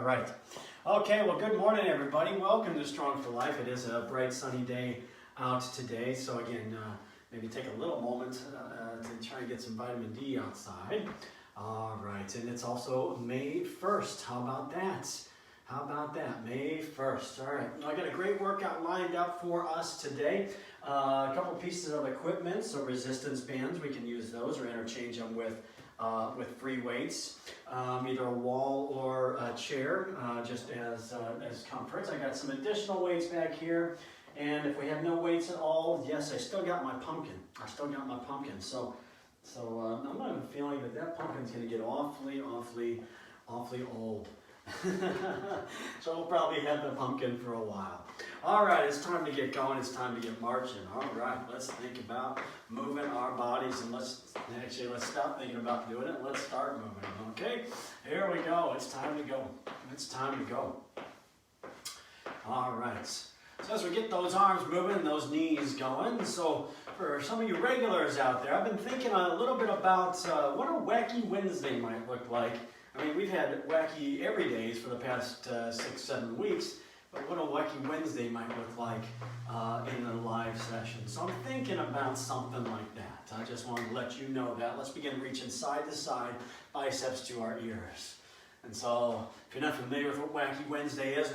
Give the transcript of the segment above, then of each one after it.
right. Okay, well, good morning, everybody. Welcome to Strong for Life. It is a bright, sunny day out today. So again, maybe take a little moment to try and get some vitamin D outside. All right, and it's also May 1st. How about that? How about that? May 1st. All right, I got a great workout lined up for us today. A couple pieces of equipment, so resistance bands, we can use those or interchange them with free weights, either a wall or a chair, just as comforts. I got some additional weights back here, and if we have no weights at all, yes, I still got my pumpkin. So I'm not even feeling that pumpkin's going to get awfully old. So we'll probably have the pumpkin for a while. All right, it's time to get going. It's time to get marching. All right, let's think about moving our bodies, and let's stop thinking about doing it. Let's start moving. Okay, here we go. It's time to go. It's time to go. All right. So as we get those arms moving, those knees going, so for some of you regulars out there, I've been thinking a little bit about what a Wacky Wednesday might look like. I mean, we've had wacky every days for the past 6-7 weeks, but what a Wacky Wednesday might look like in a live session. So I'm thinking about something like that. I just want to let you know that. Let's begin reaching side to side, biceps to our ears. And so, if you're not familiar with what Wacky Wednesday is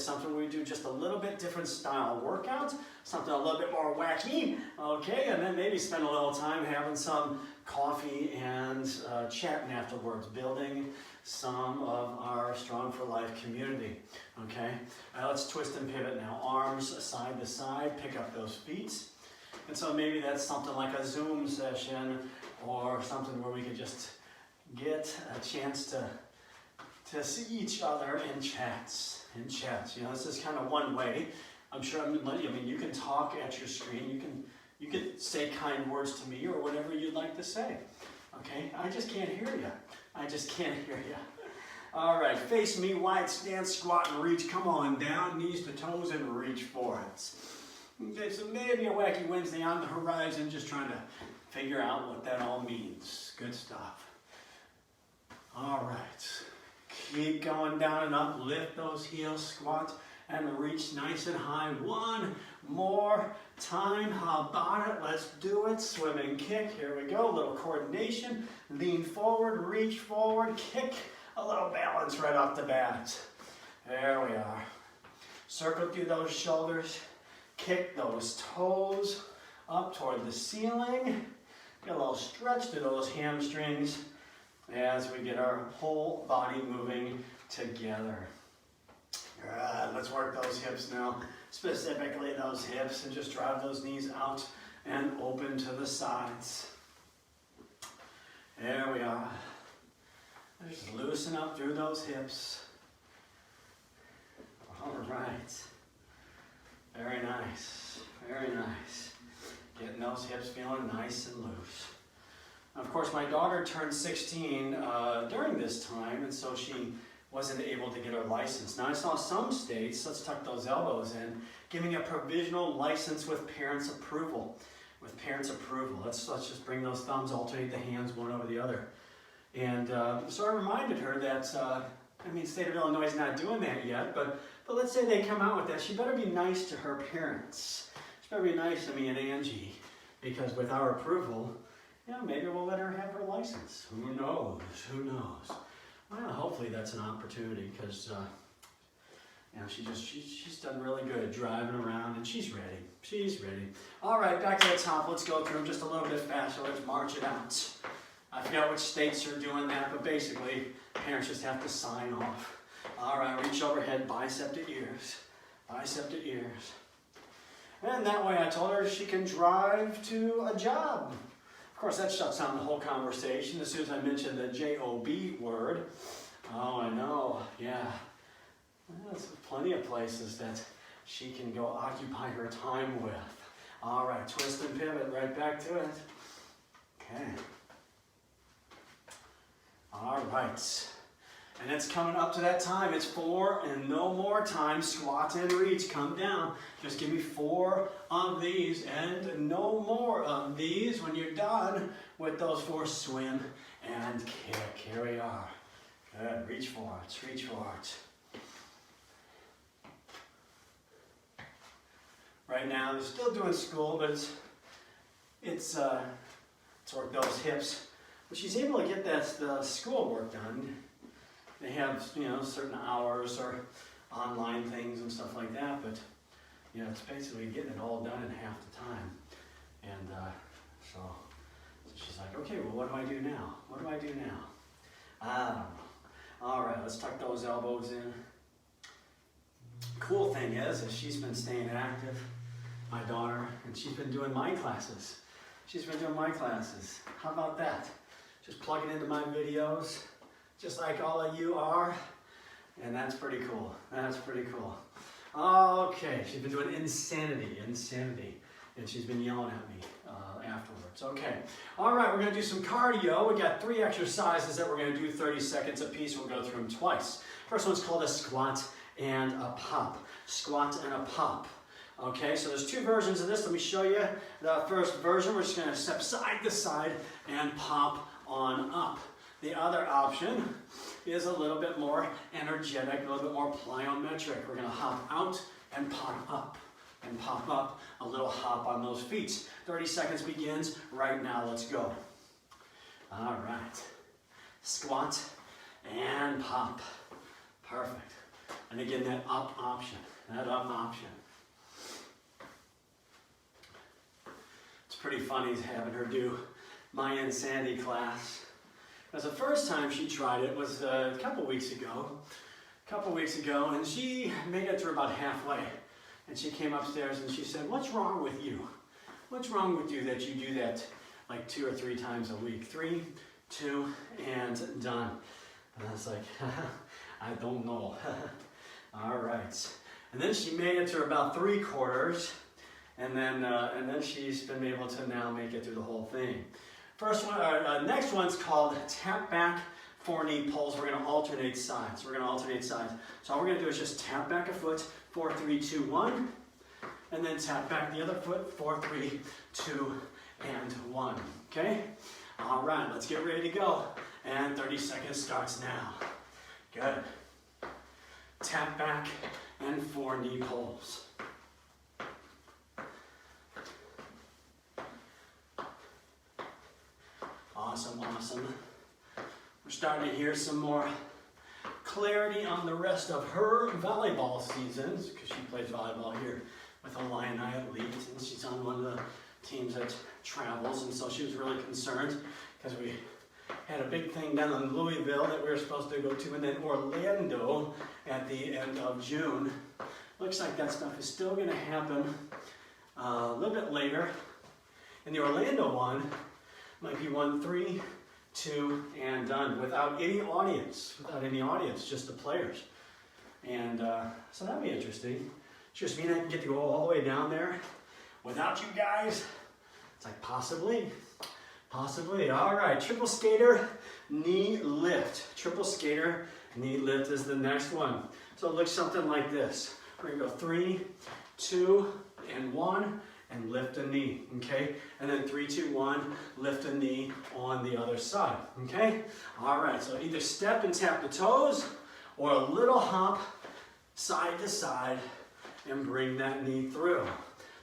something we do just a little bit different style workout, something a little bit more wacky, okay, and then maybe spend a little time having some coffee and chatting afterwards, building some of our Strong for Life community, okay. Let's twist and pivot now, arms side to side, pick up those feet. And so maybe that's something like a Zoom session or something where we could just get a chance to see each other in chats. You know, this is kind of one way. I'm sure, I mean, you can talk at your screen. You can say kind words to me or whatever you'd like to say. Okay, I just can't hear you. All right, face me, wide stance, squat and reach. Come on, down, knees to toes and reach for it. Okay, so maybe a Wacky Wednesday on the horizon, just trying to figure out what that all means. Good stuff. All right. Keep going down and up, lift those heels, squat and reach nice and high. One more time, how about it? Let's do it, swim and kick, here we go, a little coordination, lean forward, reach forward, kick, a little balance right off the bat. There we are. Circle through those shoulders, kick those toes up toward the ceiling, get a little stretch through those hamstrings, as we get our whole body moving together. Good. Let's work those hips now, specifically those hips, and just drive those knees out and open to the sides. There we are. Just loosen up through those hips. All right. Very nice. Very nice. Getting those hips feeling nice and loose. Of course, my daughter turned 16 during this time, and so she wasn't able to get her license. Now, I saw some states, let's tuck those elbows in, giving a provisional license with parents' approval. Let's just bring those thumbs, alternate the hands one over the other. And so I reminded her that, state of Illinois is not doing that yet, but let's say they come out with that. She better be nice to her parents. She better be nice to me and Angie, because with our approval, maybe we'll let her have her license. Who knows? Well, hopefully that's an opportunity, because she's done really good driving around, and she's ready. All right, back to the top. Let's go through them just a little bit faster. Let's march it out. I forget which states are doing that, but basically parents just have to sign off. All right, reach overhead, bicep to ears. And that way I told her she can drive to a job. Of course, that shuts down the whole conversation as soon as I mention the J-O-B word. Oh, I know, yeah. Well, there's plenty of places that she can go occupy her time with. All right, twist and pivot, right back to it. Okay. All right. And it's coming up to that time. It's 4 and no more time. Squat and reach. Come down. Just give me 4 of these and no more of these. When you're done with those 4, swim and kick. Here we are. Good, reach forwards, reach forwards. Right now, they're still doing school, but it's work those hips. But she's able to get the school work done. They have, certain hours or online things and stuff like that, but, it's basically getting it all done in half the time. And so she's like, okay, well, what do I do now? What do I do now? I don't know. All right, let's tuck those elbows in. Cool thing is she's been staying active, my daughter, and she's been doing my classes. How about that? Just plug it into my videos, just like all of you are. And that's pretty cool. Okay, she's been doing insanity. And she's been yelling at me afterwards. Okay, all right, we're gonna do some cardio. We got 3 exercises that we're gonna do 30 seconds a piece. We'll go through them twice. First one's called a squat and a pop. Squat and a pop. Okay, so there's 2 versions of this. Let me show you the first version. We're just gonna step side to side and pop on up. The other option is a little bit more energetic, a little bit more plyometric. We're gonna hop out and pop up. And pop up, a little hop on those feet. 30 seconds begins right now. Let's go. All right. Squat and pop. Perfect. And again, that up option. It's pretty funny having her do my insanity class. Because the first time she tried it was a couple weeks ago, and she made it through about halfway. And she came upstairs and she said, what's wrong with you? What's wrong with you that you do that like 2 or 3 times a week? 3, 2, and done. And I was like, I don't know. All right. And then she made it to about 3/4, and then she's been able to now make it through the whole thing. Next one's called tap back 4 knee pulls. We're going to alternate sides. So all we're going to do is just tap back a foot, 4, 3, 2, 1, and then tap back the other foot, 4, 3, 2, and 1. Okay? All right, let's get ready to go. And 30 seconds starts now. Good. Tap back and 4 knee pulls. Awesome. We're starting to hear some more clarity on the rest of her volleyball seasons, because she plays volleyball here with Illini Elite, and she's on one of the teams that travels, and so she was really concerned because we had a big thing down in Louisville that we were supposed to go to, and then Orlando at the end of June. Looks like that stuff is still going to happen a little bit later. And the Orlando one might be 1, 3, 2, and done without any audience, just the players. And so that'd be interesting. Just mean I can get to go all the way down there without you guys? It's like possibly. All right, triple skater, knee lift. Triple skater, knee lift is the next one. So it looks something like this. We're gonna go 3, 2, and 1. And lift a knee, okay? And then 3, 2, 1, lift a knee on the other side, okay? All right, so either step and tap the toes, or a little hop side to side and bring that knee through.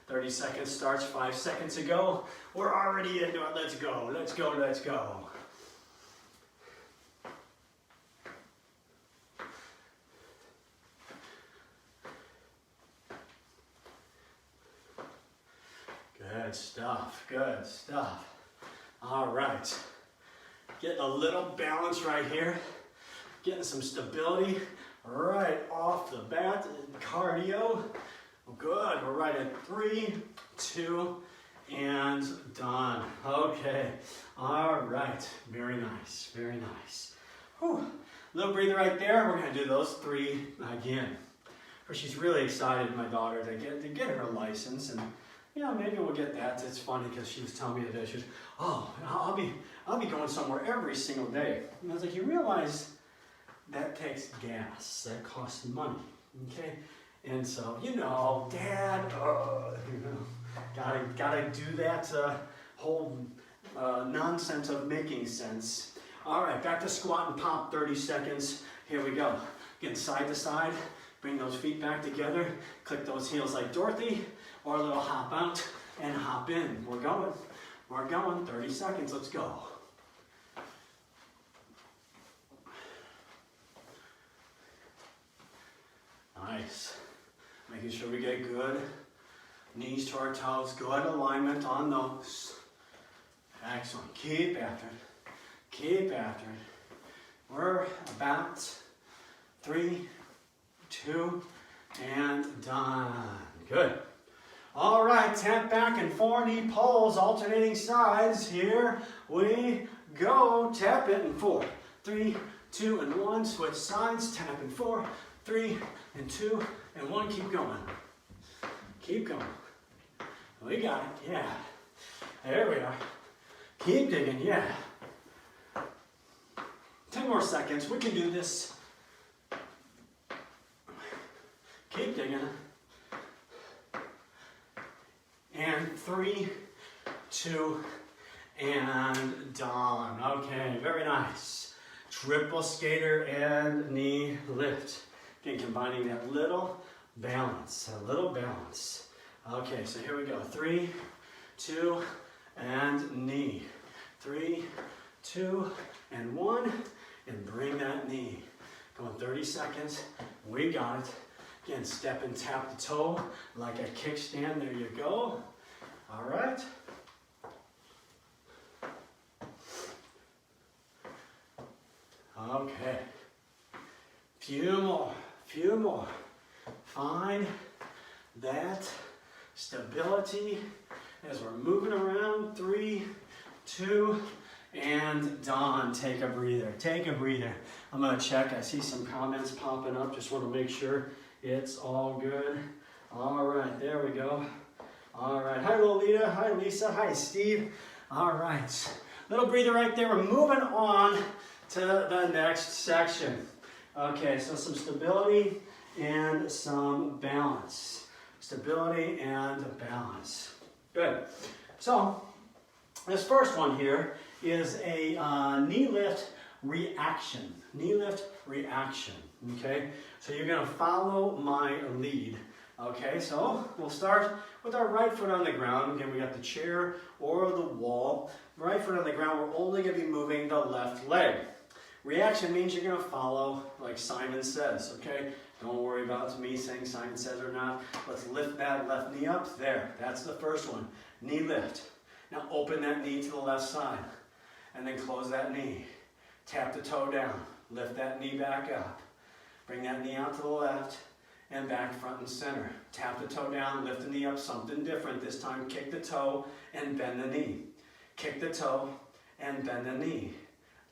30 seconds starts 5 seconds ago. We're already into it. Let's go. Good stuff. All right. Getting a little balance right here. Getting some stability right off the bat. Cardio. Good. We're right at 3, 2, and done. Okay. All right. Very nice. Whew. Little breather right there. We're going to do those 3 again. She's really excited, my daughter, to get her license, and maybe we'll get that. It's funny because she was telling me today, she was, I'll be going somewhere every single day. And I was like, you realize that takes gas, that costs money, okay? And so, Dad, gotta do that whole nonsense of making sense. All right, back to squat and pop, 30 seconds. Here we go. Again, side to side. Bring those feet back together. Click those heels like Dorothy, or a little hop out and hop in. We're going. We're going. 30 seconds. Let's go. Nice. Making sure we get good knees to our toes. Good alignment on those. Excellent. Keep after it. Keep after it. We're about 3, 2, and done. Good. All right, tap back and 4 knee pulls, alternating sides. Here we go. Tap it in 4, 3, 2, and 1. Switch sides. Tap in 4, 3, and 2, and 1. Keep going. Keep going. We got it. Yeah. There we are. Keep digging. Yeah. 10 more seconds. We can do this. Keep digging. And 3, 2, and done. Okay, very nice. Triple skater and knee lift. Again, combining that little balance, a little balance. Okay, so here we go. 3, 2, and knee. 3, 2, and 1, and bring that knee. Going 30 seconds. We got it. Again, step and tap the toe like a kickstand. There you go. All right. Okay. Few more. Find that stability as we're moving around. 3, 2, and done. Take a breather. Take a breather. I'm going to check. I see some comments popping up. Just want to make sure it's all good. All right. There we go. All right. Hi, Lolita. Hi, Lisa. Hi, Steve. All right. Little breather right there. We're moving on to the next section. Okay, so some stability and some balance. Stability and balance. Good. So, this first one here is a knee lift reaction. Knee lift reaction. Okay, so you're going to follow my lead. Okay, so we'll start with our right foot on the ground. Again, we got the chair or the wall. Right foot on the ground, we're only going to be moving the left leg. Reaction means you're going to follow like Simon says, okay? Don't worry about me saying Simon says or not. Let's lift that left knee up. There, that's the first one. Knee lift. Now open that knee to the left side and then close that knee. Tap the toe down. Lift that knee back up. Bring that knee out to the left and back front and center. Tap the toe down, lift the knee up, something different. This time kick the toe and bend the knee. Kick the toe and bend the knee.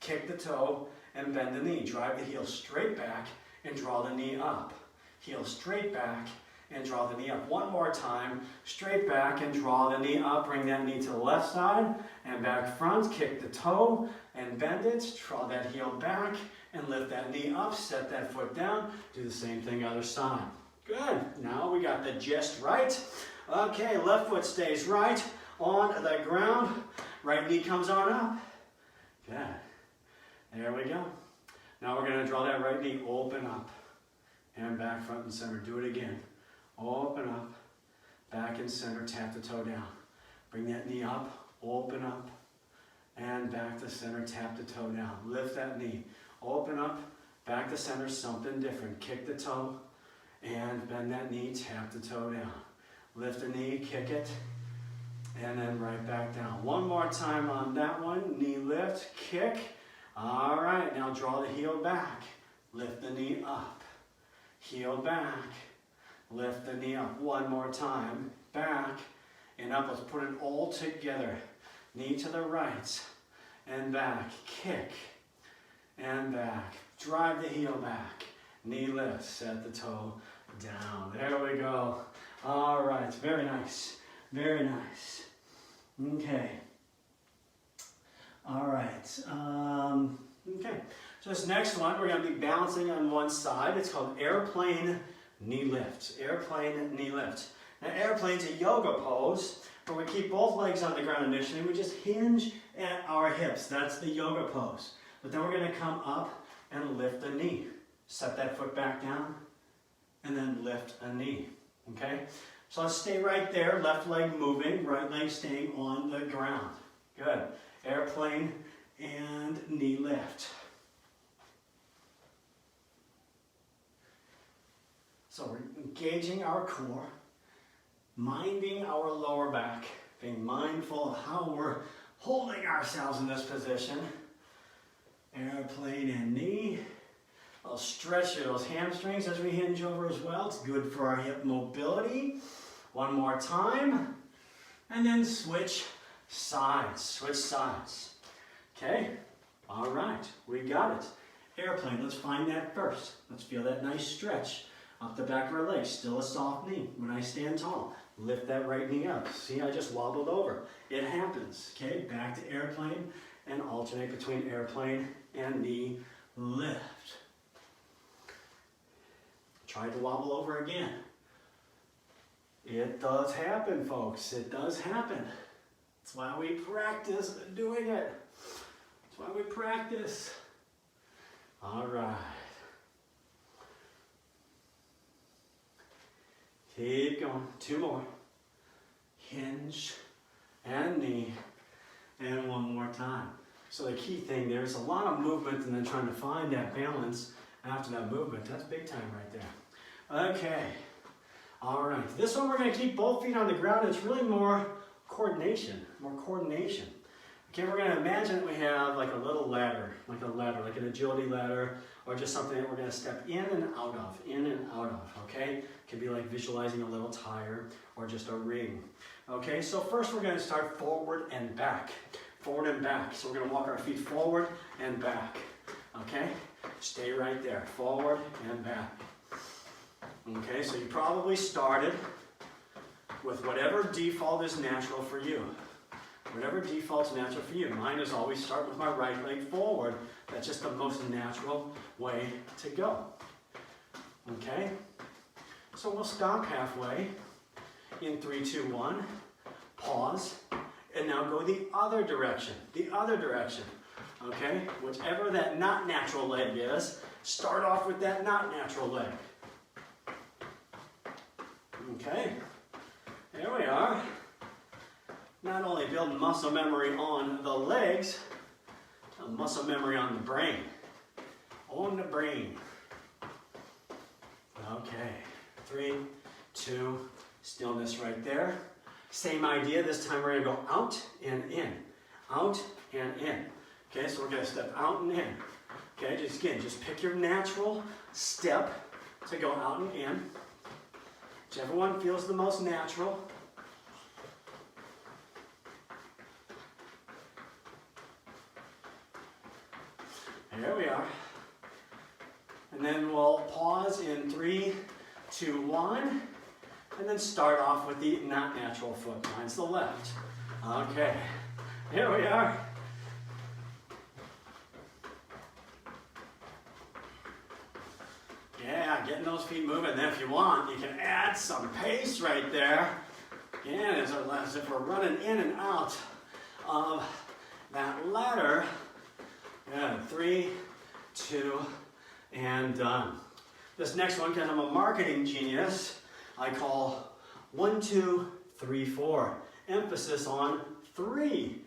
Kick the toe and bend the knee. Drive the heel straight back and draw the knee up. Heel straight back and draw the knee up. One more time. Straight back and draw the knee up. Bring that knee to the left side and back front. Kick the toe and bend it. Draw that heel back and lift that knee up. Set that foot down. Do the same thing other side. Good. Now we got the gist right. Okay, left foot stays right on the ground. Right knee comes on up. Good. There we go. Now we're going to draw that right knee open up and back front and center. Do it again. Open up, back and center, tap the toe down. Bring that knee up, open up, and back to center, tap the toe down. Lift that knee, open up, back to center, something different. Kick the toe and bend that knee, tap the toe down. Lift the knee, kick it, and then right back down. One more time on that one. Knee lift, kick. All right, now draw the heel back. Lift the knee up. Heel back. Lift the knee up. One more time. Back and up. Let's put it all together. Knee to the right and back. Kick and back. Drive the heel back. Knee lift. Set the toe down. There we go. All right. Very nice. Very nice. Okay. All right. Okay. So this next one, we're going to be balancing on one side. It's called airplane knee lift. Airplane knee lift. Now, airplane's a yoga pose where we keep both legs on the ground initially. We just hinge at our hips. That's the yoga pose. But then we're going to come up and lift the knee. Set that foot back down and then lift a knee. Okay? So let's stay right there. Left leg moving, right leg staying on the ground. Good. Airplane and knee lift. So we're engaging our core, minding our lower back, being mindful of how we're holding ourselves in this position. Airplane and knee. I'll stretch those hamstrings as we hinge over as well. It's good for our hip mobility. One more time. And then switch sides. Switch sides. Okay? All right. We got it. Airplane. Let's find that first. Let's feel that nice stretch up the back of our leg. Still a soft knee. When I stand tall, lift that right knee up. See, I just wobbled over. It happens. Okay? Back to airplane and alternate between airplane and knee lift. Try to wobble over again. It does happen, folks. It does happen. That's why we practice doing it. That's why we practice. All right. Keep going. 2 more. Hinge and knee. And 1 more time. So the key thing, there's a lot of movement and then trying to find that balance after that movement. That's big time right there. Okay. All right. This one we're going to keep both feet on the ground. It's really more coordination. More coordination. Okay, we're going to imagine that we have like a little ladder, like an agility ladder, or just something that we're going to step in and out of, okay? It could be like visualizing a little tire or just a ring. Okay, so first we're going to start forward and back. Forward and back. So we're going to walk our feet forward and back. Okay? Stay right there. Forward and back. Okay, so you probably started with whatever default is natural for you. Whatever default's natural for you. Mine is always start with my right leg forward. That's just the most natural way to go. Okay? So we'll stop halfway in 3, 2, 1. Pause. And now go the other direction. The other direction. Okay? Whichever that not natural leg is, start off with that not natural leg. Okay? There we are. Not only building muscle memory on the legs, muscle memory on the brain. On the brain. Okay. 3, 2, stillness right there. Same idea. This time we're going to go out and in. Out and in. Okay, so we're going to step out and in. Okay, just pick your natural step to go out and in. Whichever one feels the most natural. There we are. And then we'll pause in 3, 2, 1. And then start off with the not natural foot. Mine's the left. Okay. Here we are. Yeah, getting those feet moving. Then if you want, you can add some pace right there. Again, as if we're running in and out of that ladder. Yeah, 3, 2, and done. This next one, because I'm a marketing genius, I call 1, 2, 3, 4. Emphasis on 3.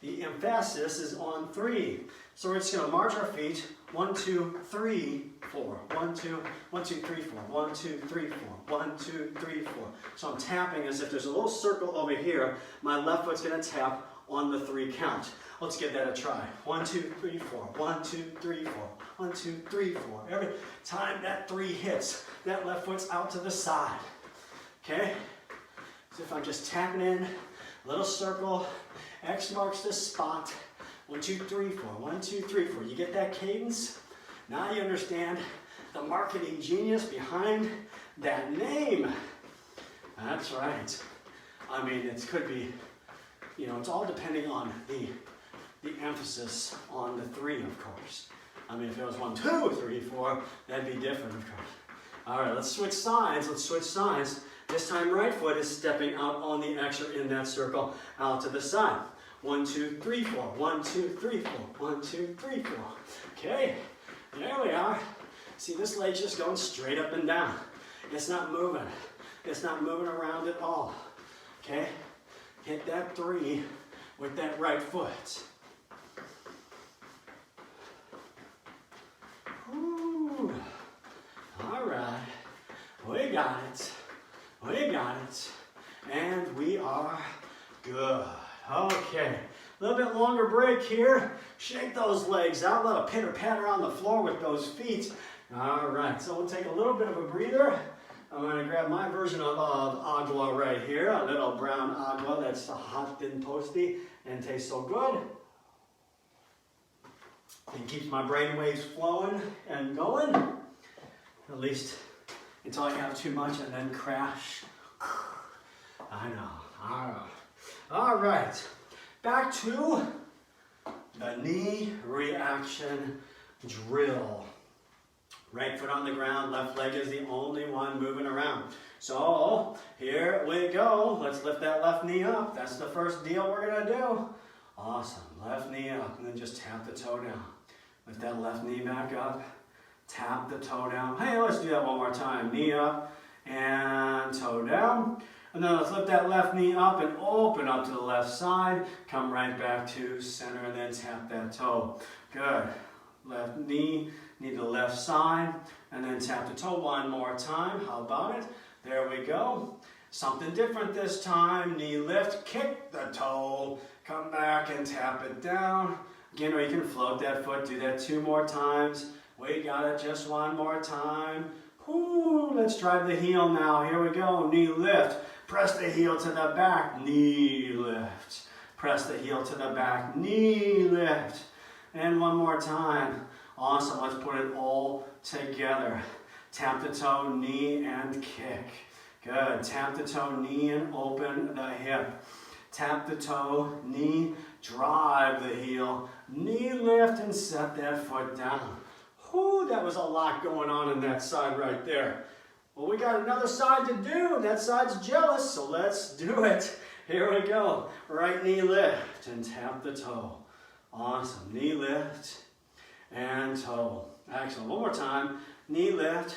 The emphasis is on 3. So we're just going to march our feet. 1, 2, 3, 4. 1, 2, 1, 2, 3, 4. 1, 2, 3, 4. 1, 2, 3, 4. So I'm tapping as if there's a little circle over here. My left foot's going to tap on the 3 count. Let's give that a try. 1, 2, 3, 4. 1, 2, 3, 4. 1, 2, 3, 4. Every time that 3 hits, that left foot's out to the side. Okay? So if I'm just tapping in, little circle, X marks the spot. 1, 2, 3, 4. 1, 2, 3, 4. You get that cadence? Now you understand the marketing genius behind that name. That's right. I mean, it could be, it's all depending on the emphasis on the 3, of course. I mean, if it was 1, 2, 3, 4, that'd be different, of course. All right, let's switch sides. This time, right foot is stepping out on the X or in that circle, out to the side. 1, 2, 3, 4. 1, 2, 3, 4. 1, 2, 3, 4. Okay, there we are. See, this leg's just going straight up and down. It's not moving. It's not moving around at all. Okay, hit that 3 with that right foot. Whew. All right, we got it. We got it. And we are good. Okay, a little bit longer break here. Shake those legs out. Let a pitter patter on the floor with those feet. All right, so we'll take a little bit of a breather. I'm going to grab my version of agua right here, a little brown agua that's hot and toasty and tastes so good. And keeps my brain waves flowing and going, at least until I have too much and then crash. I know. All right, back to the knee reaction drill. Right foot on the ground, left leg is the only one moving around. So here we go. Let's lift that left knee up. That's the first deal we're gonna do. Awesome, left knee up, and then just tap the toe down. Lift that left knee back up, tap the toe down. Hey, let's do that one more time. Knee up and toe down. And then let's lift that left knee up and open up to the left side. Come right back to center and then tap that toe. Good. Left knee to the left side, and then tap the toe one more time. How about it? There we go. Something different this time. Knee lift, kick the toe, come back and tap it down. Again, or you can float that foot, do that 2 more times. We got it, just 1 more time. Whoo, let's drive the heel now. Here we go, knee lift. Press the heel to the back, knee lift. Press the heel to the back, knee lift. And 1 more time. Awesome, let's put it all together. Tap the toe, knee, and kick. Good, tap the toe, knee, and open the hip. Tap the toe, knee, drive the heel, knee lift, and set that foot down. Whew, that was a lot going on in that side right there. Well, we got another side to do, and that side's jealous, so let's do it. Here we go. Right knee lift, and tap the toe. Awesome, knee lift and toe. Excellent, 1 more time. Knee lift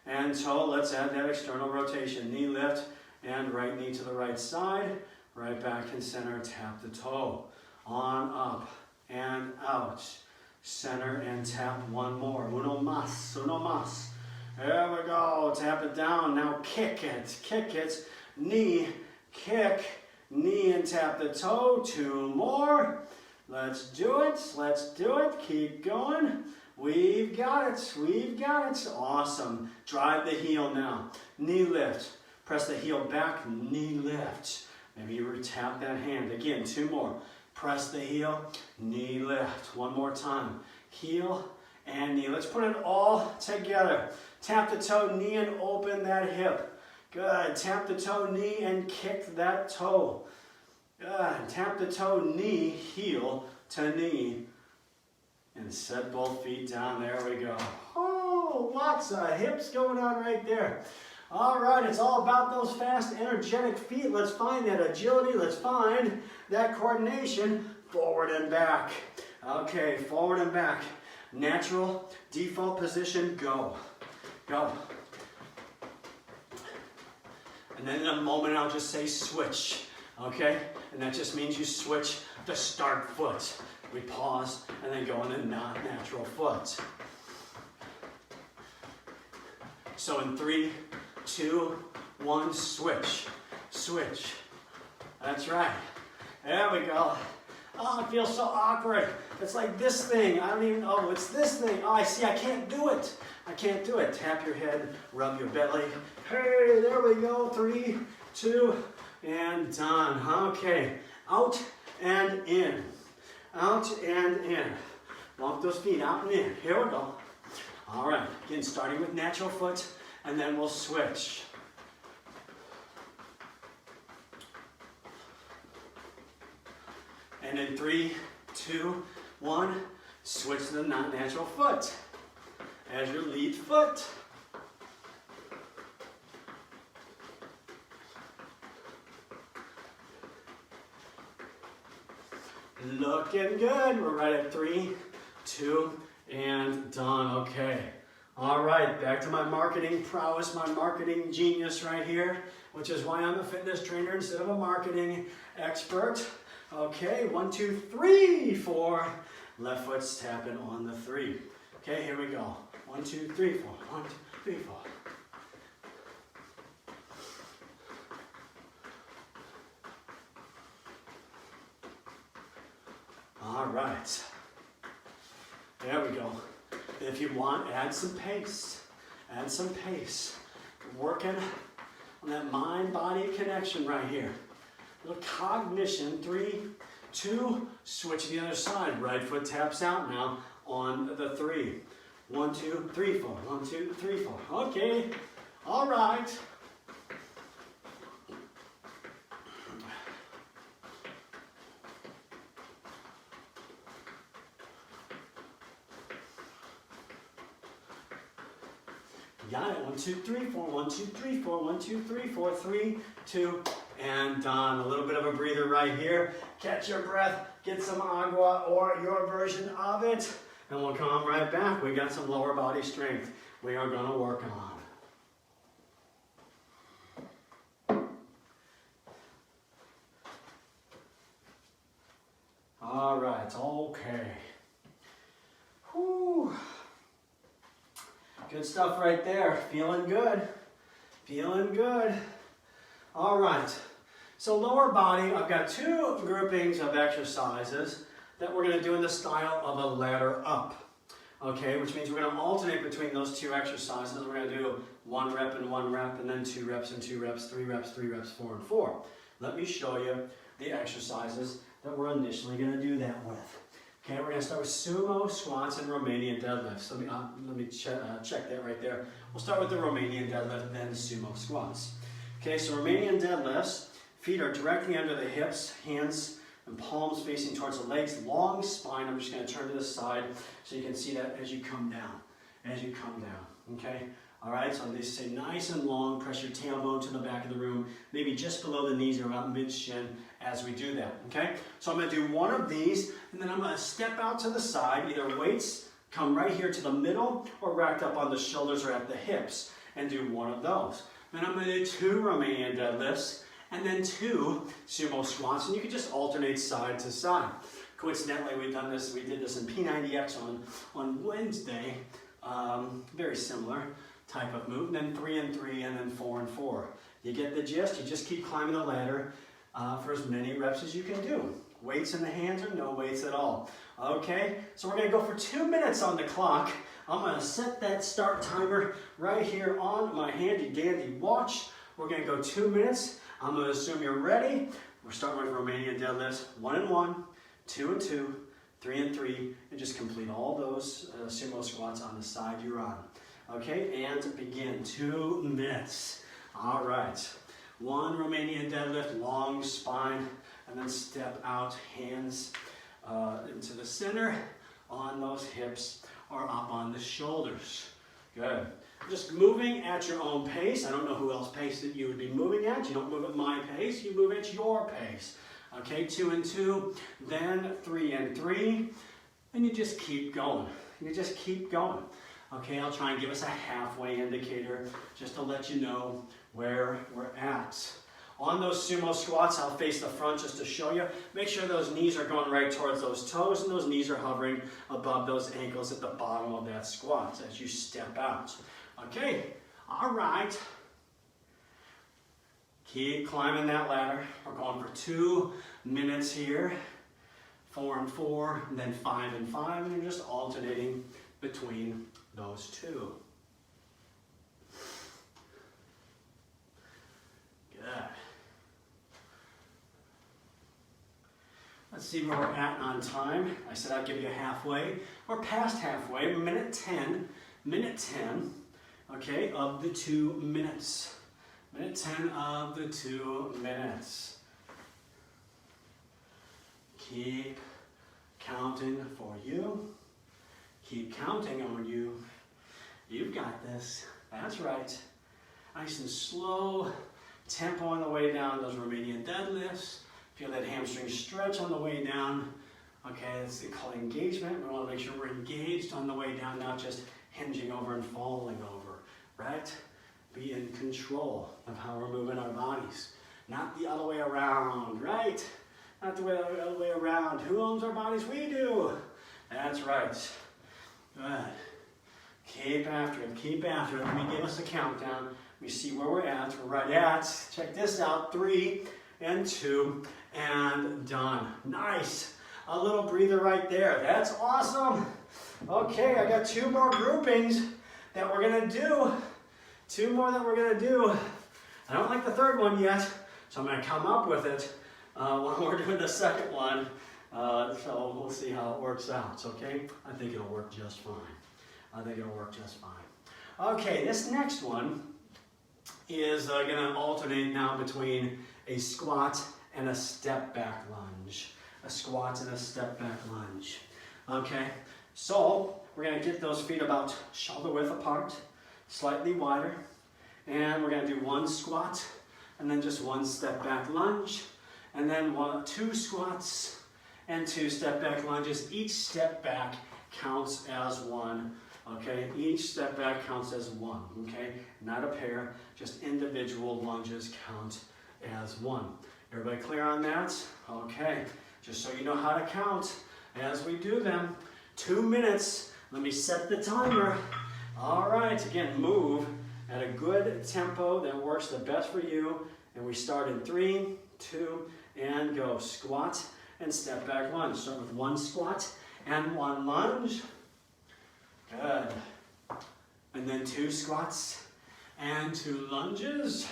and toe. Let's add that external rotation. Knee lift and right knee to the right side. Right back in center, tap the toe. On, up, and out. Center and tap 1 more. Uno más, uno más. There we go, tap it down. Now kick it. Knee, kick, knee and tap the toe. 2 more. Let's do it, keep going. We've got it, awesome. Drive the heel now, knee lift. Press the heel back, knee lift. Maybe you tap that hand. Again, 2 more. Press the heel, knee lift. 1 more time. Heel and knee. Let's put it all together. Tap the toe, knee, and open that hip. Good. Tap the toe, knee, and kick that toe. Good. Tap the toe, knee, heel to knee. And set both feet down. There we go. Oh, lots of hips going on right there. All right, it's all about those fast, energetic feet. Let's find that agility. Let's find that coordination. Forward and back. Okay, forward and back. Natural, default position, go. Go. And then in a moment, I'll just say switch. Okay? And that just means you switch the start foot. We pause and then go in the non-natural foot. So in 3, 2, 1, switch. Switch. That's right. There we go. Oh, it feels so awkward. It's like this thing. I don't even, oh, it's this thing. Oh, I see, I can't do it. I can't do it. Tap your head, rub your belly. Hey, there we go. 3, 2, and done. Okay, out and in. Out and in. Walk those feet out and in. Here we go. All right, again, starting with natural foot, and then we'll switch. And in 3, 2, 1, switch to the non-natural foot as your lead foot. Looking good. We're right at 3, 2, and done. Okay. All right, back to my marketing prowess, my marketing genius right here, which is why I'm a fitness trainer instead of a marketing expert. Okay, 1, 2, 3, 4. Left foot's tapping on the 3. Okay, here we go. 1, 2, 3, 4. 1, 2, 3, 4. All right. There we go. If you want, add some pace. Add some pace. Working on that mind-body connection right here. A little cognition. 3, 2, switch to the other side. Right foot taps out now on the 3. 1, 2, 3, 4. 1, 2, 3, 4. Okay. All right. Got it. 1, 2, 3, 4. 1, 2, 3, 4. 1, 2, 3, 4. 3, 2, and done. A little bit of a breather right here. Catch your breath. Get some agua or your version of it. And we'll come right back. We got some lower body strength we are going to work on. All right. Okay. Whew. Good stuff right there. Feeling good. Feeling good. All right. So lower body, I've got 2 groupings of exercises that we're going to do in the style of a ladder up. Okay, which means we're going to alternate between those 2 exercises. We're going to do 1 rep and 1 rep, and then 2 reps and 2 reps, 3 reps, 3 reps, 4 and 4. Let me show you the exercises that we're initially going to do that with. Okay, we're going to start with sumo squats and Romanian deadlifts. Let me check that right there. We'll start with the Romanian deadlift, then the sumo squats. Okay, so Romanian deadlifts, feet are directly under the hips, hands and palms facing towards the legs, long spine. I'm just going to turn to the side so you can see that as you come down. As you come down, okay? All right, so they say nice and long, press your tailbone to the back of the room, maybe just below the knees or about mid-shin as we do that, okay? So I'm going to do one of these, and then I'm going to step out to the side. Either weights come right here to the middle or racked up on the shoulders or at the hips, and do one of those. Then I'm going to do 2 Romanian deadlifts, and then 2 sumo squats, and you can just alternate side to side. Coincidentally, we did this in P90X on Wednesday, very similar type of move, and then 3 and 3, and then 4 and 4. You get the gist. You just keep climbing the ladder for as many reps as you can do. Weights in the hands or no weights at all. Okay, so we're going to go for 2 minutes on the clock. I'm going to set that start timer right here on my handy dandy watch. We're going to go 2 minutes. I'm going to assume you're ready. We're starting with Romanian deadlifts. 1 and 1, 2 and 2, 3 and 3, and just complete all those sumo squats on the side you're on. Okay, and begin. 2 minutes. All right. 1 Romanian deadlift, long spine, and then step out, hands into the center on those hips or up on the shoulders. Good. Just moving at your own pace. I don't know who else's pace that you would be moving at. You don't move at my pace, you move at your pace. Okay, 2 and 2, then 3 and 3, and you just keep going. You just keep going. Okay, I'll try and give us a halfway indicator just to let you know where we're at. On those sumo squats, I'll face the front just to show you. Make sure those knees are going right towards those toes, and those knees are hovering above those ankles at the bottom of that squat as you step out. Okay, all right. Keep climbing that ladder. We're going for 2 minutes here. 4 and 4, and then 5 and 5, and you're just alternating between those 2. Good. Let's see where we're at on time. I said I'd give you a halfway. We're past halfway, minute 10, okay, of the 2 minutes. Minute 10 of the 2 minutes. Keep counting for you. Keep counting on you. You've got this. That's right. Nice and slow tempo on the way down. Those Romanian deadlifts. Feel that hamstring stretch on the way down. Okay, it's called engagement. We want to make sure we're engaged on the way down, not just hinging over and falling over, right? Be in control of how we're moving our bodies. Not the other way around, right? Not the other way around. Who owns our bodies? We do. That's right. Good. Keep after it. Keep after it. Let me give us a countdown. We see where we're at. We're right at, check this out, 3 and 2 and done. Nice. A little breather right there. That's awesome. Okay, I got 2 more groupings that we're going to do. 2 more that we're going to do. I don't like the third one yet, so I'm going to come up with it when we're doing the second one. So we'll see how it works out, okay? I think it'll work just fine. I think it'll work just fine. Okay, this next one is going to alternate now between a squat and a step back lunge. A squat and a step back lunge. Okay, so we're going to get those feet about shoulder width apart, slightly wider, and we're going to do 1 squat and then just 1 step back lunge, and then 2 squats and 2 step back lunges. Each step back counts as 1. Okay, each step back counts as 1, okay? Not a pair, just individual lunges count as 1. Everybody clear on that? Okay, just so you know how to count as we do them. 2 minutes, let me set the timer. All right, again, move at a good tempo that works the best for you. And we start in 3, 2, and go. Squat and step back lunge. Start with 1 squat and 1 lunge. Good. And then 2 squats and 2 lunges.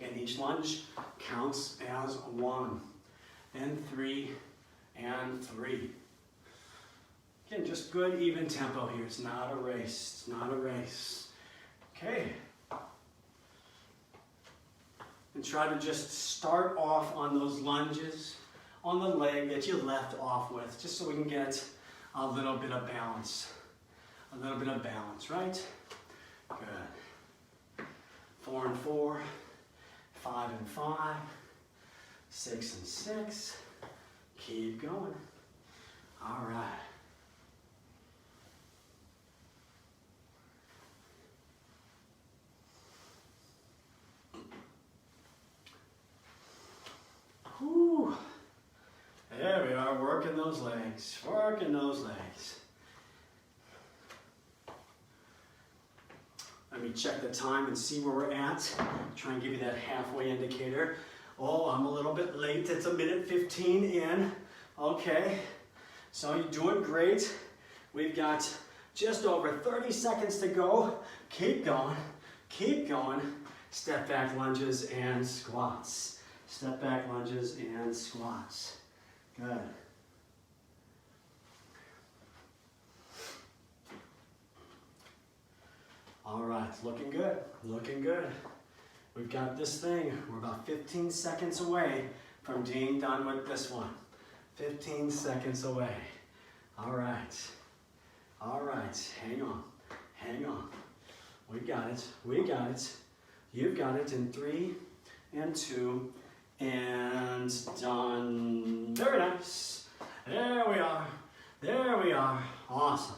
And each lunge counts as 1. And 3 and 3. Again, just good even tempo here. It's not a race. It's not a race. Okay. And try to just start off on those lunges on the leg that you left off with, just so we can get a little bit of balance. A little bit of balance, right? Good. 4 and 4, 5 and 5, 6 and 6. Keep going. All right. Whew. There we are, working those legs, working those legs. Let me check the time and see where we're at. Try and give you that halfway indicator. Oh, I'm a little bit late. It's 1:15 in. Okay, so you're doing great. We've got just over 30 seconds to go. Keep going, keep going. Step back lunges and squats. Step back lunges and squats. Good. All right, looking good, looking good. We've got this thing. We're about 15 seconds away from being done with this one. 15 seconds away. All right, hang on, hang on. We got it, we got it. You've got it in 3 and 2. And done. Very nice. There we are. There we are. Awesome.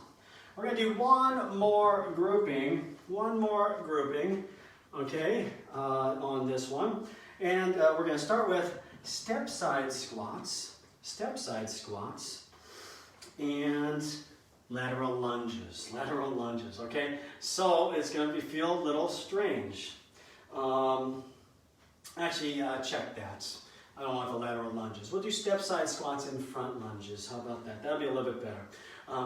We're going to do one more grouping, okay, on this one. And we're going to start with step side squats, and lateral lunges, okay? So it's going to feel a little strange. Actually, check that. I don't want the lateral lunges. We'll do step side squats and front lunges. How about that? That'll be a little bit better.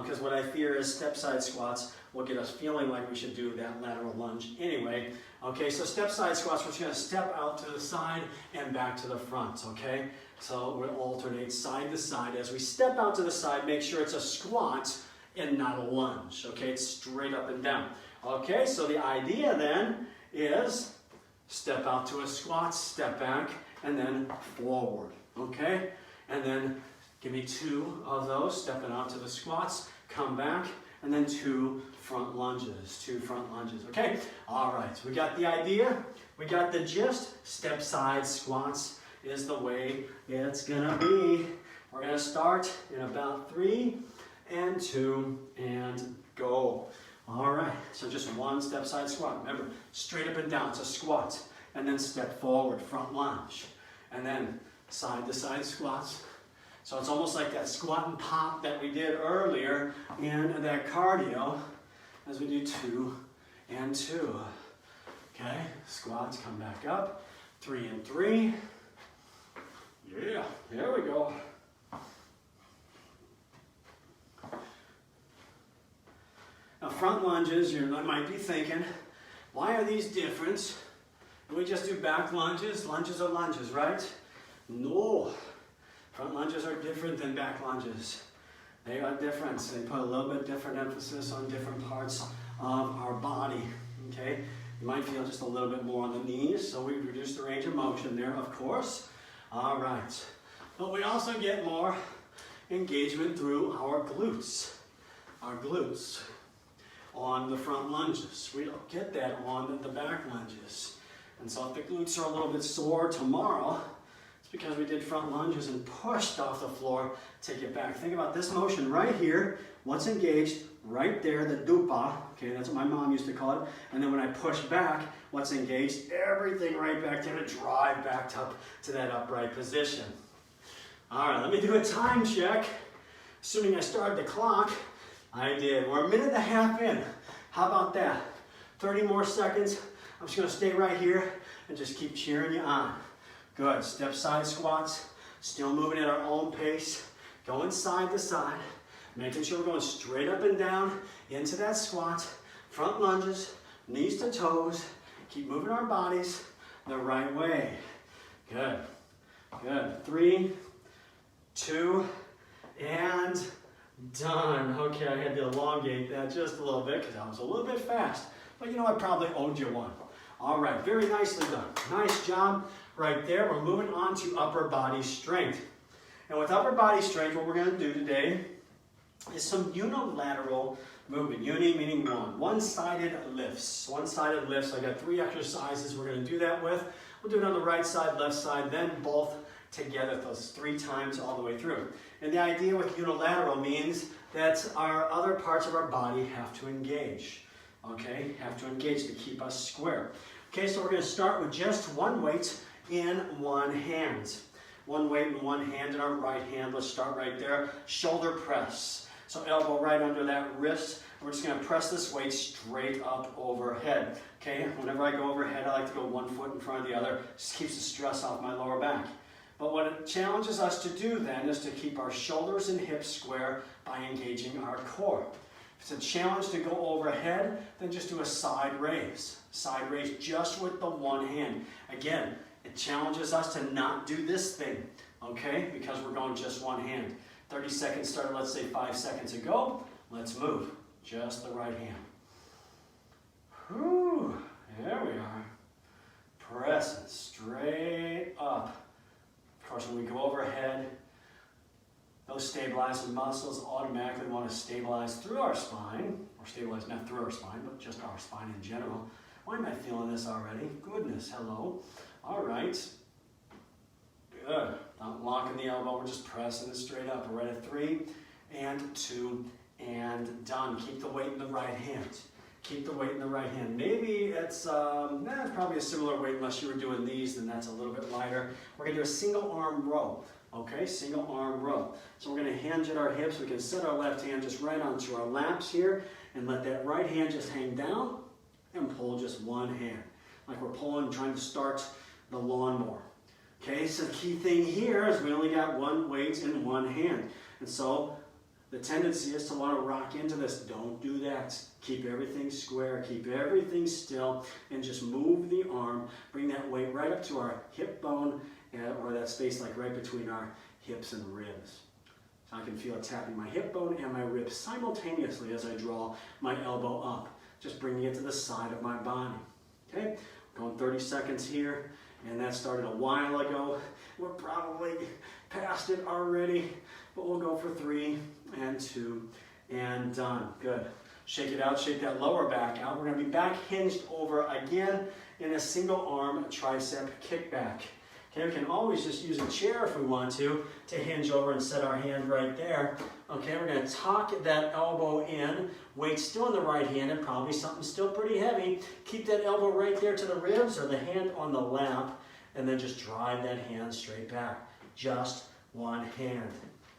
Because what I fear is step side squats will get us feeling like we should do that lateral lunge anyway. Okay, so step side squats, we're just going to step out to the side and back to the front, okay? So we'll alternate side to side. As we step out to the side, make sure it's a squat and not a lunge, okay? It's straight up and down. Okay, so the idea then is step out to a squat, step back, and then forward, okay? And then give me 2 of those, stepping out to the squats, come back, and then 2 front lunges, okay? All right, we got the idea, we got the gist. Step side squats is the way it's gonna be. We're gonna start in about 3 and 2 and go. All right, so just one step side squat. Remember, straight up and down, it's a squat. And then step forward, front lunge. And then side to side squats. So it's almost like that squat and pop that we did earlier in that cardio as we do 2 and 2. Okay, squats, come back up. 3 and 3. Yeah, there we go. Now front lunges, you might be thinking, why are these different? We just do back lunges. Lunges are lunges, right? No. Front lunges are different than back lunges. They are different. They put a little bit different emphasis on different parts of our body. Okay? You might feel just a little bit more on the knees, so we've reduced the range of motion there, of course. All right. But we also get more engagement through our glutes. Our glutes on the front lunges. We don't get that on the back lunges. And so if the glutes are a little bit sore tomorrow, it's because we did front lunges and pushed off the floor to get back. Think about this motion right here. What's engaged? Right there, the dupa. Okay, that's what my mom used to call it. And then when I push back, what's engaged? Everything right back there to drive back up to that upright position. All right, let me do a time check. Assuming I started the clock, I did. We're a minute and a half in. How about that? 30 more seconds. I'm just going to stay right here and just keep cheering you on. Good. Step side squats. Still moving at our own pace. Going side to side. Making sure we're going straight up and down into that squat. Front lunges. Knees to toes. Keep moving our bodies the right way. Good. Good. 3, 2, and done. Okay, I had to elongate that just a little bit because I was a little bit fast. But you know, I probably owed you one. All right, very nicely done. Nice job right there. We're moving on to upper body strength. And with upper body strength, what we're going to do today is some unilateral movement. Uni meaning one. One-sided lifts. One-sided lifts. I got 3 exercises we're going to do that with. We'll do it on the right side, left side, then both together, those 3 times all the way through. And the idea with unilateral means that our other parts of our body have to engage. Okay, have to engage to keep us square. Okay, so we're going to start with just one weight in one hand. One weight in one hand in our right hand. Let's start right there. Shoulder press. So elbow right under that wrist. We're just going to press this weight straight up overhead. Okay, whenever I go overhead, I like to go 1 foot in front of the other. Just keeps the stress off my lower back. But what it challenges us to do then is to keep our shoulders and hips square by engaging our core. If it's a challenge to go overhead, then just do a side raise. Side raise just with the one hand. Again, it challenges us to not do this thing, okay? Because we're going just one hand. 30 seconds started, let's say 5 seconds ago. Let's move. Just the right hand. Whew, there we are. Pressing straight up. Of course, when we go overhead, those stabilizing muscles automatically want to stabilize through our spine, or stabilize not through our spine, but just our spine in general. Why am I feeling this already? Goodness, hello. All right. Good. Not locking the elbow, we're just pressing it straight up. We're at 3 and 2 and done. Keep the weight in the right hand. Keep the weight in the right hand. Maybe it's probably a similar weight unless you were doing these, then that's a little bit lighter. We're going to do a single arm row. Okay, single arm row. So we're going to hinge at our hips. We can set our left hand just right onto our laps here and let that right hand just hang down and pull just one hand. Like we're pulling, trying to start the lawnmower. Okay, so the key thing here is we only got one weight in one hand. And so the tendency is to want to rock into this. Don't do that. Keep everything square, keep everything still, and just move the arm. Bring that weight right up to our hip bone, or that space like right between our hips and ribs. So I can feel it tapping my hip bone and my ribs simultaneously as I draw my elbow up. Just bringing it to the side of my body. Okay, going 30 seconds here, and that started a while ago. We're probably past it already, but we'll go for 3 and 2 and done. Good. Shake it out, shake that lower back out. We're going to be back hinged over again in a single arm tricep kickback. Okay, we can always just use a chair if we want to hinge over and set our hand right there. Okay, we're going to tuck that elbow in, weight still in the right hand, and probably something still pretty heavy. Keep that elbow right there to the ribs or the hand on the lap, and then just drive that hand straight back. Just one hand.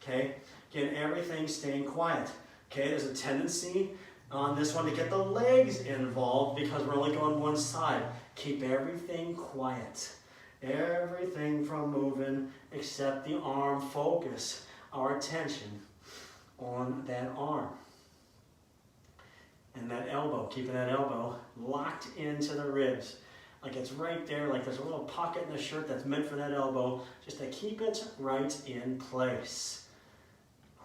Okay, again, everything staying quiet. Okay, there's a tendency on this one to get the legs involved because we're only going one side. Keep everything quiet. Everything from moving except the arm. Focus our attention on that arm. And that elbow, keeping that elbow locked into the ribs. Like it's right there, like there's a little pocket in the shirt that's meant for that elbow, just to keep it right in place.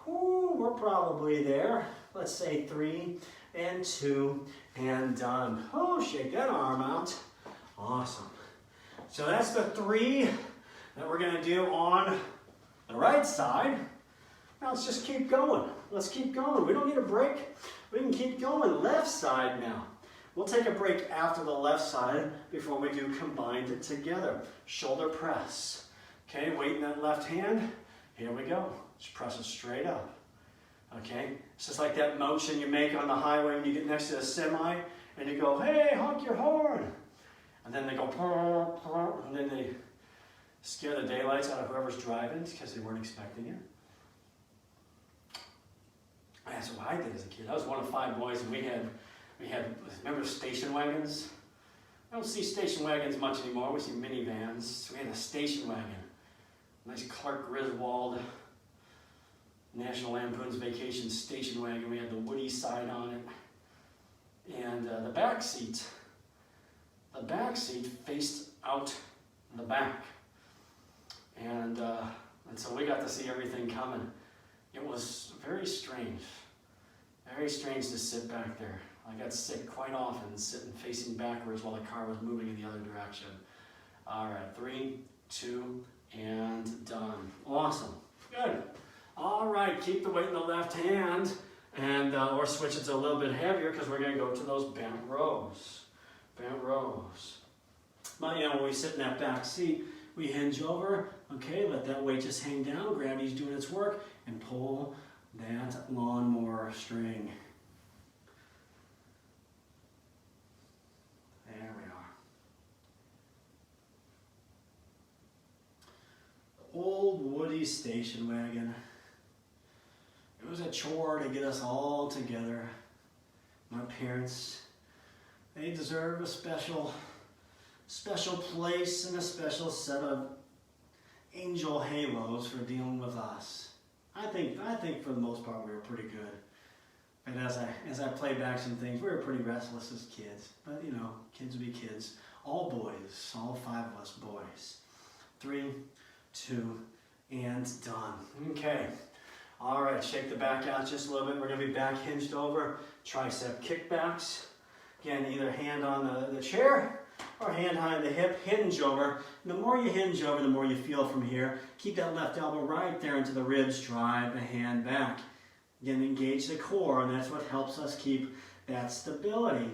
Whew, we're probably there. Let's say 3 and 2 and done. Oh, shake that arm out. Awesome. So that's the 3 that we're going to do on the right side. Now let's just keep going. Let's keep going. We don't need a break. We can keep going. Left side now. We'll take a break after the left side before we do combined together. Shoulder press. Okay, weight in that left hand. Here we go. Just press it straight up. Okay, it's just like that motion you make on the highway when you get next to a semi and you go, hey, honk your horn. And then they go, and then they scare the daylights out of whoever's driving because they weren't expecting it. That's what I did as a kid. I was one of 5 boys, and we had, remember station wagons? I don't see station wagons much anymore. We see minivans. So we had a station wagon. Nice Clark Griswold National Lampoon's Vacation station wagon. We had the Woody side on it. And the back seat faced out in the back. And so we got to see everything coming. It was very strange to sit back there. I got sick quite often sitting facing backwards while the car was moving in the other direction. All right, 3, 2, and done. Awesome, good. All right, keep the weight in the left hand, and or switch it to a little bit heavier because we're gonna go to those bent rows. Bent rows. But when we sit in that back seat, we hinge over, okay, let that weight just hang down, gravity's doing its work, and pull that lawnmower string. There we are. The old Woody station wagon. It was a chore to get us all together. My parents, they deserve a special place and a special set of angel halos for dealing with us. I think for the most part we were pretty good. And as I play back some things, we were pretty restless as kids. But kids will be kids. All boys, all 5 of us boys. 3, 2, and done. Okay. All right, shake the back out just a little bit. We're going to be back hinged over, tricep kickbacks. Again, either hand on the chair or hand behind the hip, hinge over. And the more you hinge over, the more you feel from here. Keep that left elbow right there into the ribs, drive the hand back. Again, engage the core, and that's what helps us keep that stability.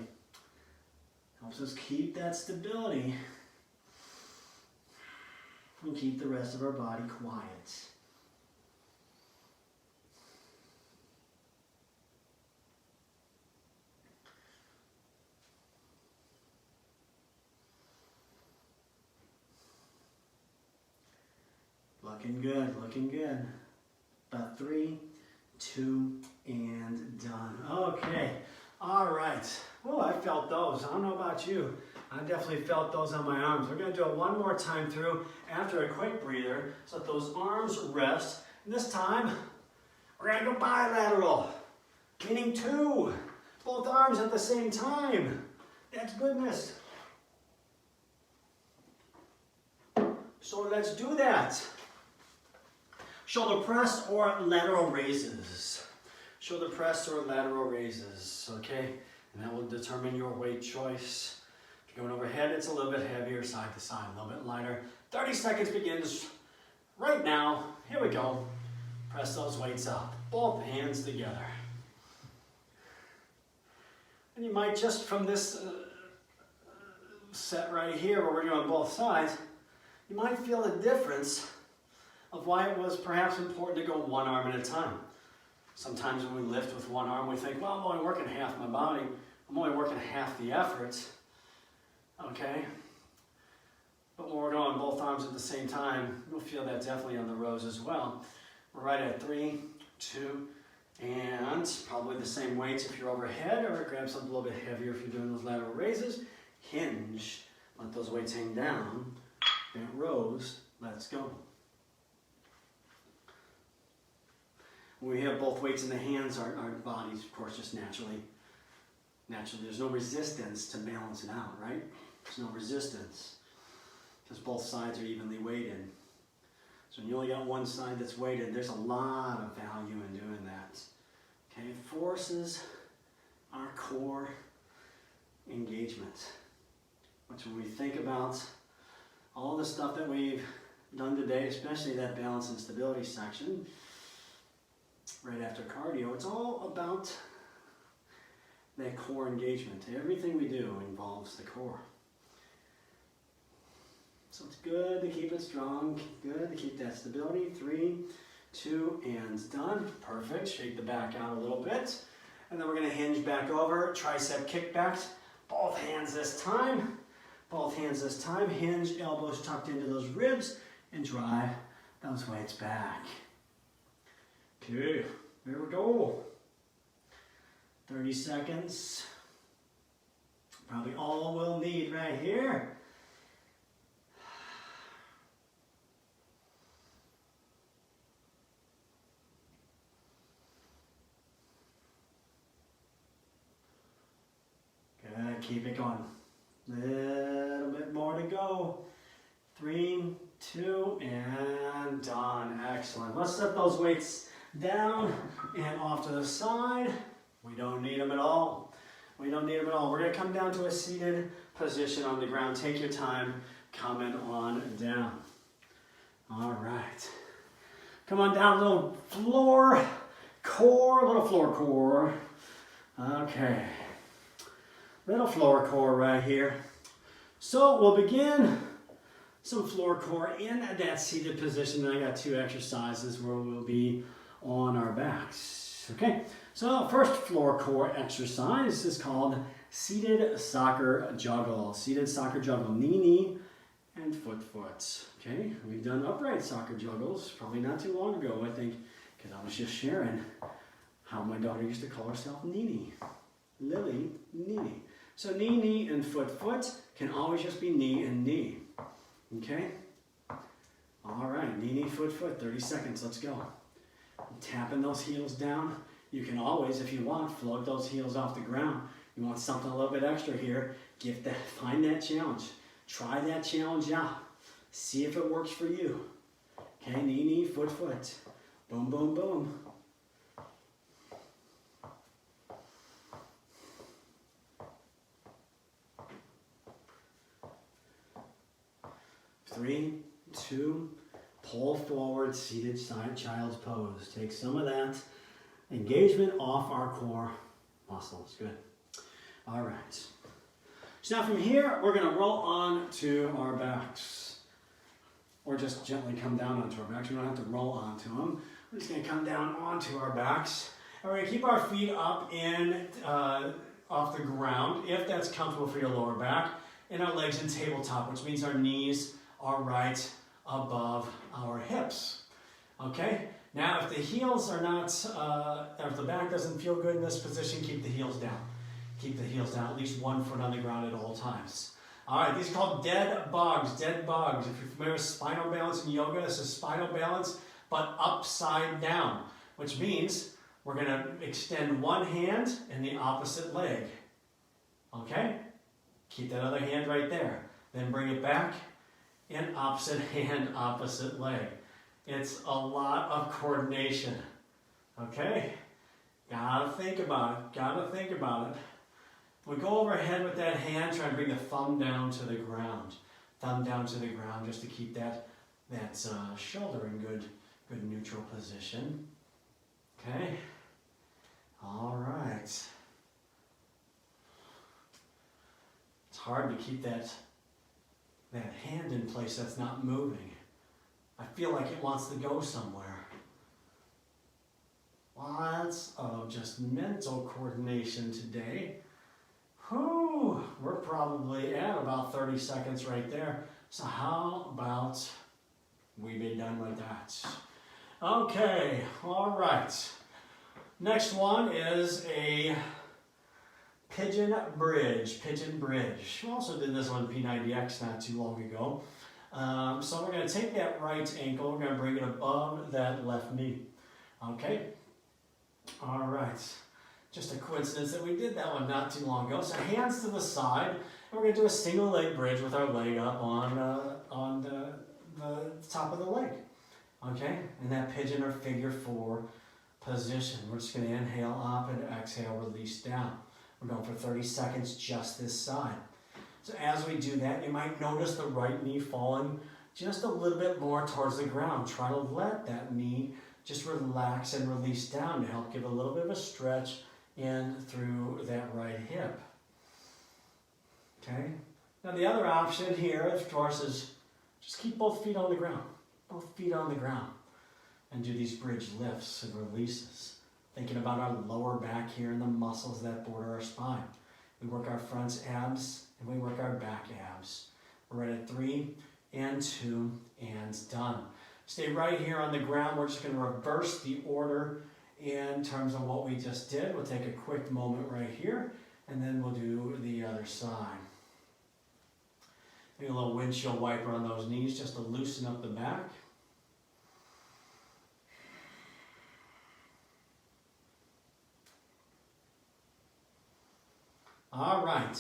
Helps us keep that stability and keep the rest of our body quiet. Looking good, looking good. About 3, 2, and done. Okay, all right. Oh, I felt those. I don't know about you. I definitely felt those on my arms. We're gonna do it one more time through after a quick breather so that those arms rest. And this time, we're gonna go bilateral, meaning 2. Both arms at the same time. That's goodness. So let's do that. Shoulder press or lateral raises. Shoulder press or lateral raises, okay? And that will determine your weight choice. If you're going overhead, it's a little bit heavier, side to side, a little bit lighter. 30 seconds begins right now. Here we go. Press those weights up, both hands together. And you might just from this set right here where we're doing both sides, you might feel the difference of why it was perhaps important to go one arm at a time. Sometimes when we lift with one arm, we think, well, I'm only working half my body. I'm only working half the effort. Okay? But when we're going both arms at the same time, you'll feel that definitely on the rows as well. We're right at 3, 2, and probably the same weights if you're overhead, or grab something a little bit heavier if you're doing those lateral raises. Hinge, let those weights hang down. Bent rows, let's go. When we have both weights in the hands, our bodies, of course, just naturally, there's no resistance to balance it out, right? There's no resistance because both sides are evenly weighted. So when you only got one side that's weighted, there's a lot of value in doing that. Okay, it forces our core engagement. Which when we think about all the stuff that we've done today, especially that balance and stability section, right after cardio, it's all about that core engagement. Everything we do involves the core. So it's good to keep it strong, good to keep that stability. 3, 2, and done. Perfect. Shake the back out a little bit. And then we're going to hinge back over, tricep kickbacks. Both hands this time. Both hands this time. Hinge, elbows tucked into those ribs, and drive those weights back. Okay, here we go. 30 seconds. Probably all we'll need right here. Good, keep it going. Little bit more to go. 3, 2, and done. Excellent. Let's set those weights down and off to the side. We don't need them at all. We don't need them at all. We're going to come down to a seated position on the ground. Take your time coming on down. All right. Come on down, little floor core, little floor core. Okay. Little floor core right here. So we'll begin some floor core in that seated position. I got 2 exercises where we'll be on our backs. Okay, so first floor core exercise is called seated soccer juggle. Seated soccer juggle, knee, and foot. Okay, we've done upright soccer juggles probably not too long ago, I think, because I was just sharing how my daughter used to call herself Nini. Lily, Nini. So knee, and foot can always just be knee and knee. Okay? All right, knee, foot, 30 seconds, let's go. Tapping those heels down. You can always, if you want, float those heels off the ground. You want something a little bit extra here, find that challenge. Try that challenge out. See if it works for you. Okay, knee, foot. Boom, boom, boom. Three, 2, pull forward, seated side child's pose. Take some of that engagement off our core muscles. Good. All right. So now from here, we're going to roll on to our backs. Or just gently come down onto our backs. We don't have to roll onto them. We're just going to come down onto our backs. And we're going to keep our feet up in off the ground, if that's comfortable for your lower back, and our legs in tabletop, which means our knees are right above our hips. Okay? Now, if the heels are not, if the back doesn't feel good in this position, keep the heels down. Keep the heels down, at least 1 foot on the ground at all times. All right, these are called dead bugs. Dead bugs. If you're familiar with spinal balance in yoga, this is spinal balance, but upside down, which means we're going to extend one hand in the opposite leg. Okay? Keep that other hand right there. Then bring it back. And opposite hand, opposite leg. It's a lot of coordination. Okay? Gotta think about it. We go overhead with that hand, try and bring the thumb down to the ground. Thumb down to the ground just to keep that shoulder in good neutral position. Okay? All right. It's hard to keep that that hand in place that's not moving. I feel like it wants to go somewhere. Lots of just mental coordination today. Whew, we're probably at about 30 seconds right there. So how about we be done with that? Okay, all right. Next one is a pigeon bridge. Pigeon bridge. We also did this on P90X not too long ago. So we're going to take that right ankle, we're going to bring it above that left knee. Okay? All right. Just a coincidence that we did that one not too long ago. So hands to the side, and we're going to do a single leg bridge with our leg up on the top of the leg. Okay? In that pigeon or figure 4 position. We're just going to inhale up and exhale, release down. We're going for 30 seconds just this side. So as we do that, you might notice the right knee falling just a little bit more towards the ground. Try to let that knee just relax and release down to help give a little bit of a stretch in through that right hip. Okay? Now the other option here, of course, is just keep both feet on the ground. Both feet on the ground. And do these bridge lifts and releases. Thinking about our lower back here and the muscles that border our spine. We work our front abs and we work our back abs. We're right at 3 and 2 and done. Stay right here on the ground. We're just going to reverse the order in terms of what we just did. We'll take a quick moment right here and then we'll do the other side. Maybe a little windshield wiper on those knees just to loosen up the back. All right.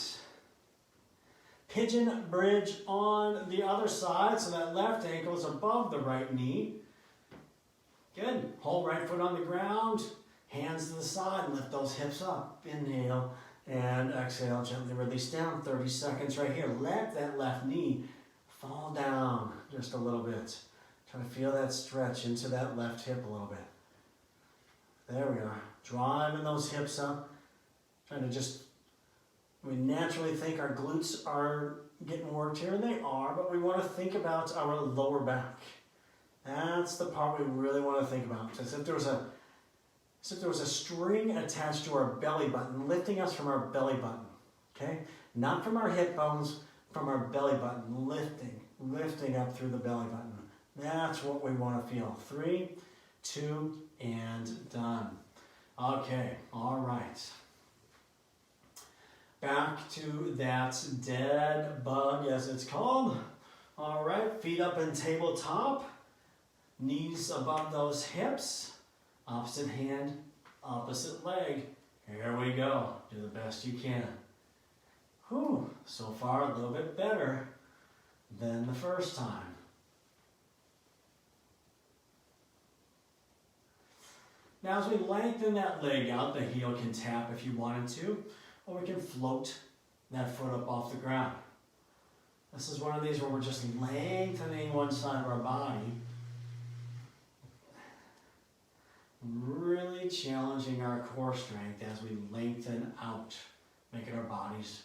Pigeon bridge on the other side, so that left ankle is above the right knee. Good. Hold right foot on the ground, hands to the side, lift those hips up. Inhale and exhale, gently release down. 30 seconds right here. Let that left knee fall down just a little bit. Try to feel that stretch into that left hip a little bit. There we are. Driving those hips up. Trying to just, we naturally think our glutes are getting worked here, and they are, but we want to think about our lower back. That's the part we really want to think about. As if there was a string attached to our belly button, lifting us from our belly button. Okay? Not from our hip bones, from our belly button, lifting up through the belly button. That's what we want to feel. 3, 2, and done. Okay, all right. Back to that dead bug, as it's called. All right, feet up in tabletop, knees above those hips, opposite hand, opposite leg. Here we go. Do the best you can. Whew, so far a little bit better than the first time. Now as we lengthen that leg out, the heel can tap if you wanted to, or we can float that foot up off the ground. This is one of these where we're just lengthening one side of our body, really challenging our core strength as we lengthen out, making our bodies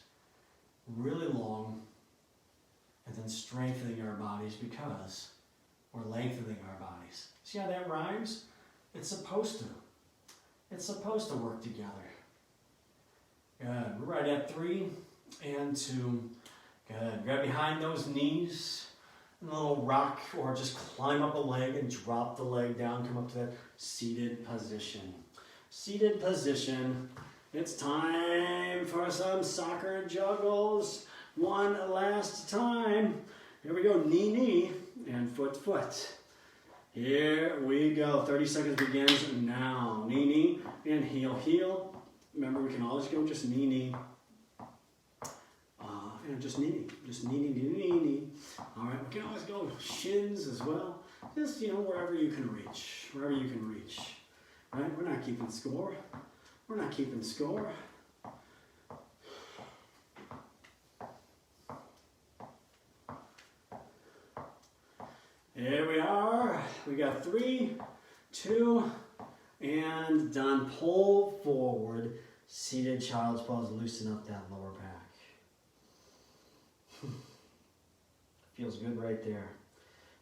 really long, and then strengthening our bodies because we're lengthening our bodies. See how that rhymes? It's supposed to. It's supposed to work together. Good. We're right at 3 and 2. Good. Grab behind those knees. And a little rock, or just climb up a leg and drop the leg down. Come up to that seated position. Seated position. It's time for some soccer juggles. One last time. Here we go. Knee, knee, and foot, foot. Here we go. 30 seconds begins now. Knee, knee, and heel, heel. Remember, we can always go just knee, knee. And just knee, knee. Just knee, knee, knee, knee, knee. All right, we can always go shins as well. Just, wherever you can reach. Wherever you can reach. All right, we're not keeping score. We're not keeping score. Here we are. We got 3, 2, and done. Pull forward. Seated child's pose. Loosen up that lower back. Feels good right there.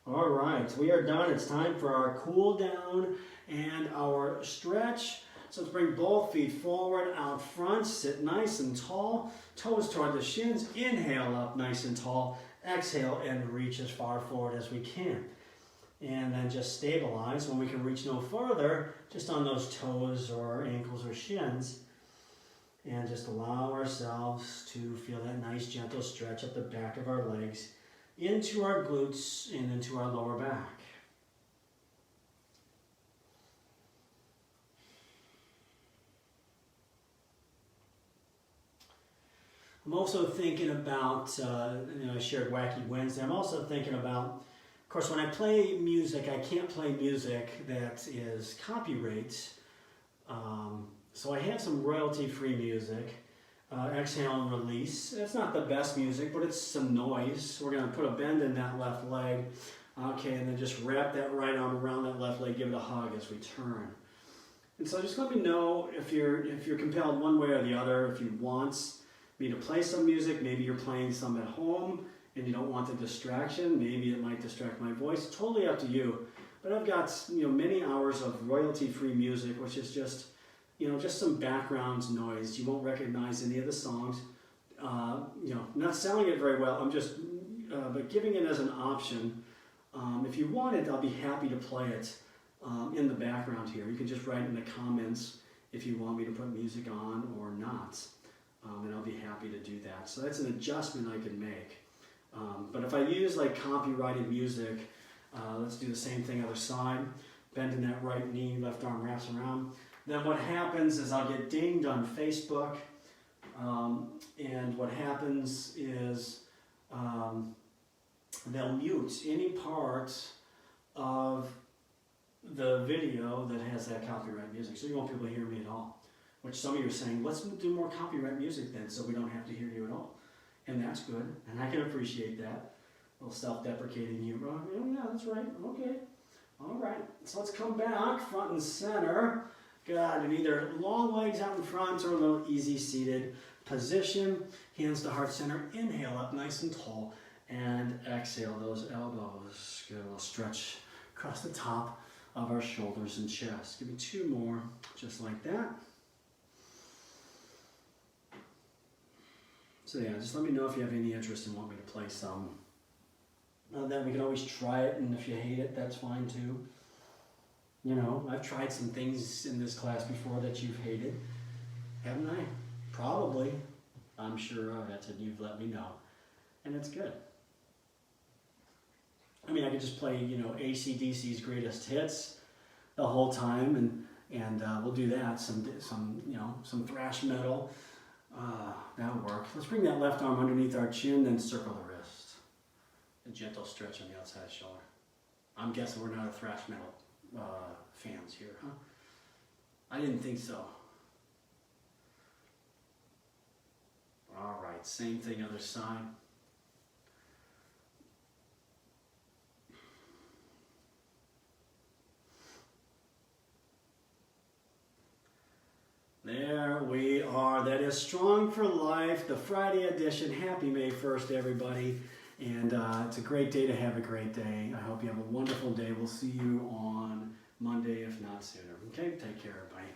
All right, we are done. It's time for our cool down and our stretch. So let's bring both feet forward, out front, sit nice and tall, toes toward the shins, inhale up nice and tall, exhale and reach as far forward as we can. And then just stabilize when we can reach no further, just on those toes or ankles or shins. And just allow ourselves to feel that nice gentle stretch up the back of our legs, into our glutes and into our lower back. I'm also thinking about, I shared Wacky Wednesday. I'm also thinking about, of course, when I play music, I can't play music that is copyright. So I have some royalty-free music. Exhale and release. It's not the best music, but it's some noise. We're going to put a bend in that left leg. Okay, and then just wrap that right arm around that left leg. Give it a hug as we turn. And so just let me know if you're compelled one way or the other. If you want me to play some music, maybe you're playing some at home and you don't want the distraction. Maybe it might distract my voice. Totally up to you. But I've got many hours of royalty-free music, which is just just some background noise. You won't recognize any of the songs. Not selling it very well. I'm just, but giving it as an option. If you want it, I'll be happy to play it in the background here. You can just write in the comments if you want me to put music on or not. And I'll be happy to do that. So that's an adjustment I can make. But if I use like copyrighted music, let's do the same thing other side. Bending that right knee, left arm wraps around. Then what happens is I'll get dinged on Facebook, and what happens is they'll mute any part of the video that has that copyright music, so you won't be able to hear me at all. Which some of you are saying, let's do more copyright music then, so we don't have to hear you at all. And that's good, and I can appreciate that. A little self-deprecating humor. Oh, yeah, that's right. Okay. All right. So let's come back, front and center. Good, and either long legs out in front or a little easy seated position. Hands to heart center. Inhale up nice and tall. And exhale those elbows. Good, a little stretch across the top of our shoulders and chest. Give me 2 more, just like that. So yeah, just let me know if you have any interest and want me to play some. Then we can always try it, and if you hate it, that's fine too. I've tried some things in this class before that you've hated, haven't I? Probably. I'm sure of it, and you've let me know. And it's good. I mean, I could just play, AC/DC's greatest hits the whole time, and we'll do that. Some thrash metal. That'll work. Let's bring that left arm underneath our chin, then circle the wrist. A gentle stretch on the outside shoulder. I'm guessing we're not a thrash metal fans here, huh? I didn't think so. All right, same thing other side. There we are. That is Strong for Life, the Friday edition. Happy May 1st, everybody. And it's a great day to have a great day. I hope you have a wonderful day. We'll see you on Monday, if not sooner. Okay, take care, everybody.